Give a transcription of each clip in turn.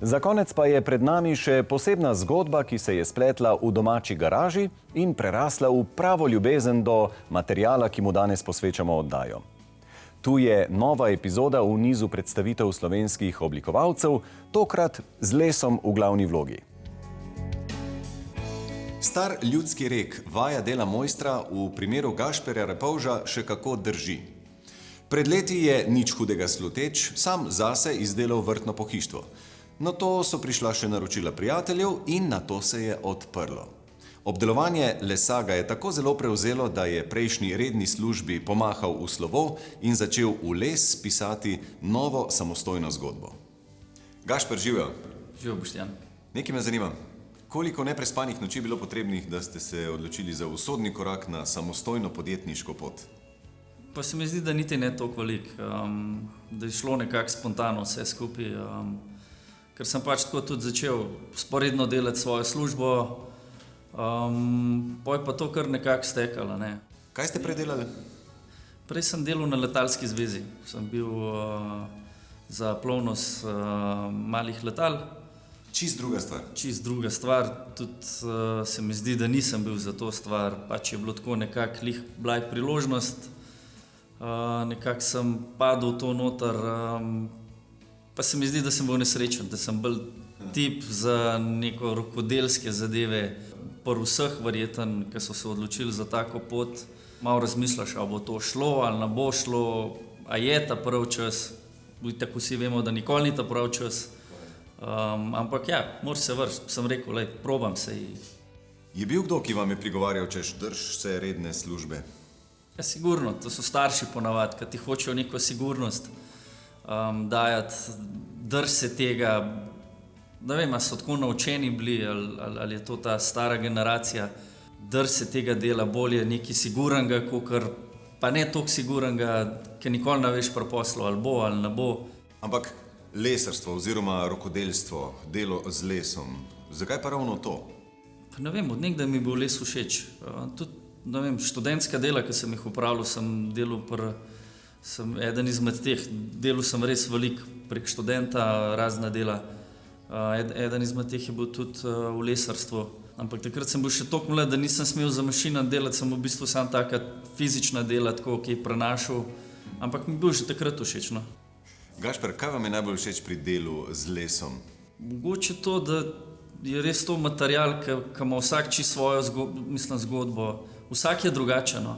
Za konec pa je pred nami še posebna zgodba, ki se je spletla v domači garaži in prerasla v pravo ljubezen do materiala, ki mu danes posvečamo oddajo. Tu je nova epizoda v nizu predstavitev slovenskih oblikovalcev, tokrat z lesom v glavni vlogi. Star ljudski rek vaja dela mojstra v primeru Gašperja Repovža še kako drži. Pred leti je nič hudega sluteč sam zase izdelal vrtno pohištvo. Na to so prišla še naročila prijateljev in na to se je odprlo. Obdelovanje lesa ga je tako zelo prevzelo, da je prejšnji redni službi pomahal v slovo in začel v les pisati novo samostojno zgodbo. Gašper, živijo. Živijo, Boštjan. Nekaj me zanima. Koliko neprespanih noči je bilo potrebnih, da ste se odločili za usodni korak na samostojno podjetniško pot? Pa se mi zdi, da niti ne toliko veliko, da je šlo nekako spontano vse skupaj, ker sem pač tako tudi začel sporedno delati svojo službo, poj pa to kar nekako stekalo, ne. Kaj ste prej delali? Prej sem delal na letalski zvezi, sem bil za plovnost malih letal. Čist druga stvar. Čist druga stvar, tudi se mi zdi, da nisem bil za to stvar, pač je bilo tako nekako bila je priložnost, nekako sem padel v to noter, pa se mi zdi, da sem bil nesrečen, da sem bil tip za neko rokodelske zadeve, pri vseh verjeten, ki so se odločili za tako pot, malo razmišljaš, ali bo to šlo, ali ne bo šlo, a je ta prav čas, tako vsi vemo, da nikoli ni ta prav čas, ampak ja, moraš se vršiti, sem rekel, lej, probam se. Je bil kdo, ki vam je prigovarjal, češ drž se redne službe? Ja, sigurno, to so starši ponavadi, ki ti hočejo neko sigurnost dajati, drž se tega, ne vem, ali so tako naučeni bili, ali je to ta stara generacija, drž se tega dela, bolje nekaj sigurnega, kakor pa ne toliko sigurnega, ker nikoli ne veš pri poslu, ali bo ali ne bo. Ampak lesarstvo oziroma rokodelstvo, delo z lesom, zakaj pa ravno to? Pa ne vem, od nekdaj mi je bil les všeč. Tudi, ne vem, študentska dela, ki sem jih upravljal, sem eden izmed teh, delal sem res veliko prek študenta, razna dela. Eden izmed teh je bil tudi v lesarstvu. Ampak takrat sem bil še toliko mlad, da nisem smel za mašino delati, sem v bistvu sam taka fizična dela, tako, ki je prenašal. Ampak mi je bil že takrat všeč, no. Gašper, kaj vam je najbolj všeč pri delu z lesom? Mogoče to, da je res to material, ki ima vsak čisto svojo zgodbo. Vsak je drugačen, no.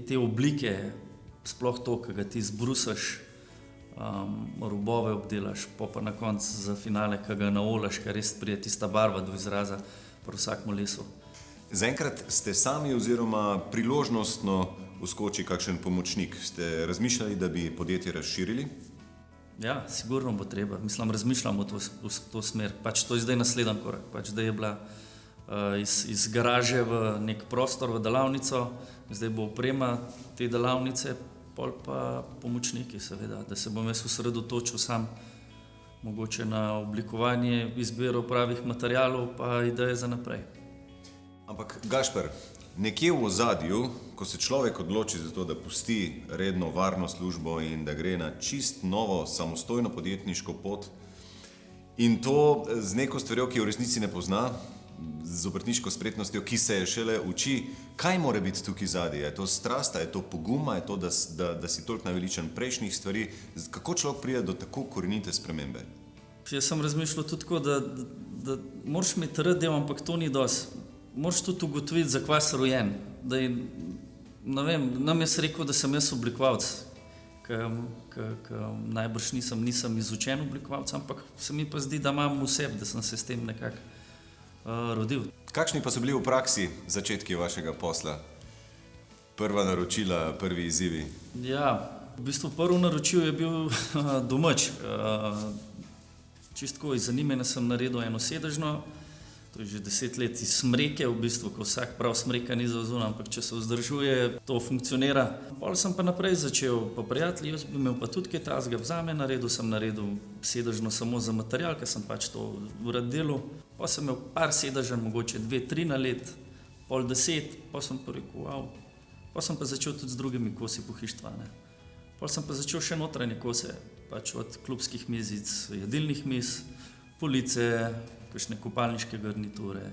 Te oblike, sploh to, ki ga ti zbrusaš, robove obdelaš, pa na koncu za finale, ki ga naolaš, ker res pride tista barva do izraza pri vsakmu lesu. Zaenkrat ste sami oziroma priložnostno vskoči kakšen pomočnik. Ste razmišljali, da bi podjetje razširili? Ja, sigurno bo treba. Mislim, razmišljamo v to smer. Pač to je zdaj naslednji korak. Pač da je bila iz garaže v nek prostor, v delavnico, zdaj bo oprema te delavnice, pol pa pomočniki seveda, da se bom jaz osredotočil sam mogoče na oblikovanje, izbiro pravih materialov pa ideje za naprej. Ampak Gašper, nekje v ozadju, ko se človek odloči za to, da pusti redno varno službo in da gre na čist novo samostojno podjetniško pot in to z neko stvarjo, ki jo v resnici ne pozna, z obrtniško spretnostjo, ki se je šele uči, kaj mora biti tukaj zadaj? Je to strast, je to poguma, je to, da si toliko naveličen prejšnjih stvari? Kako človek pride do tako korenite spremembe? Jaz sem razmišljal tudi tako, da moraš imeti rad del, ampak to ni dosti. Moraš tudi ugotoviti, za kva si rojen. Ne vem, nam jaz rekel, da sem jaz oblikovalec, ker najbrž nisem izučen oblikovalec, ampak se mi pa zdi, da imam v sebi, da sem se s tem nekako rodil. Kakšni pa so bili v praksi začetki vašega posla? Prva naročila, prvi izzivi? Ja, v bistvu prvo naročil je bil domač. Čisto iz zanimanja sem naredil eno sedežno, to je že 10 let iz smreke, v bistvu, ko vsak prav smreka ni zauzun, ampak če se vzdržuje, to funkcionira. Pol sem pa naprej začel, pa prijatelji, jaz bi imel pa tudi kaj tazga vzame, sem naredil sedežno samo za material, ker sem pač to rad delal. Pa sem imel par sedežen, mogoče 2-3 na let, pol 10, pa sem pa rekel, wow. Pa sem pa začel tudi z drugimi kosi pohištva, ne. Pol sem pa začel še notranje kose, pač od klubskih mizic, jedilnih miz, police, kakšne kopalniške garniture.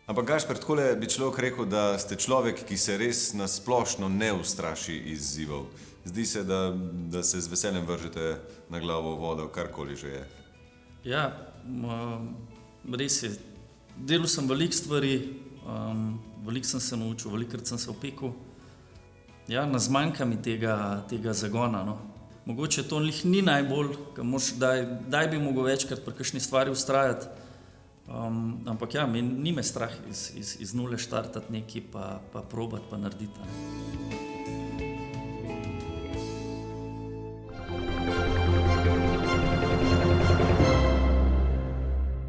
Ampak Gašper, takole bi človek rekel, da ste človek, ki se res na splošno ne ustraši izzivov. Zdi se, da se z veseljem vržete na glavo vodo, karkoli že je. Ja, res je. Delal sem veliko stvari, veliko sem se naučil, velikokrat sem se opekel. Ja, ne zmanjka mi tega zagona. No. Mogoče to ni najbolj, ker daj bi mogel večkrat pri kakšni stvari vztrajati. Ampak ja, ni me strah iz nule štartati nekaj, pa probati, pa narediti.